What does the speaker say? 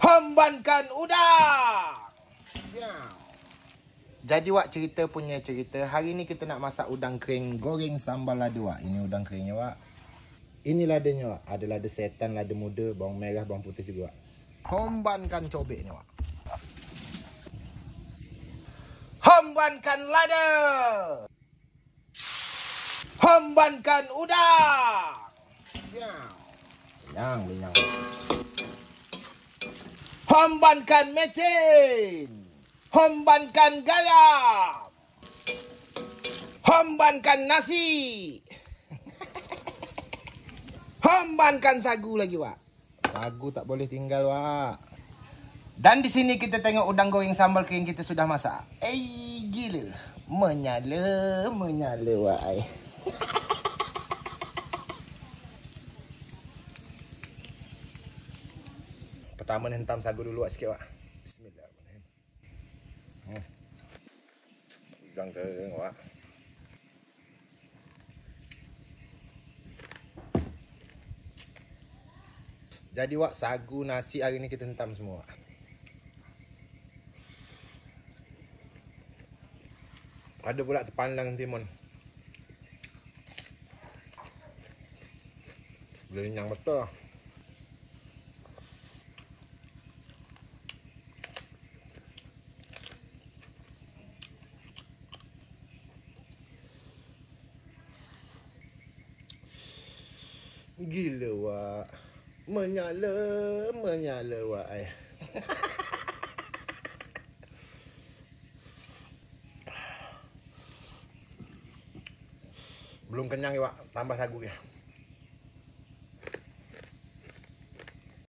Hembankan udang. Jadi wak cerita punya cerita. Hari ni kita nak masak udang kering goreng sambal lada wak. Ini udang keringnya wak. Ini ladanya wak. Ada lada setan, lada muda, bawang merah, bawang putih juga wak. Hembankan cobeknya wak. Hembankan lada. Hembankan udang. Benyang. Hembankan mecin. Hembankan garam. Hembankan nasi. Hembankan sagu lagi, Wak. Sagu tak boleh tinggal, Wak. Dan di sini kita tengok udang goreng sambal kering kita sudah masak. Gila. Menyala, Wak. Pertama ni hentam sagu dulu Wak, sikit Wak. Bismillahirrahmanirrahim. Udang kering Wak. Jadi Wak, sagu, nasi hari ni kita hentam semua Wak. Ada pula terpandang timun. Boleh kenyang betul. Gila Wak. Menyala Wak. Belum kenyang ya Wak, tambah sagu ya.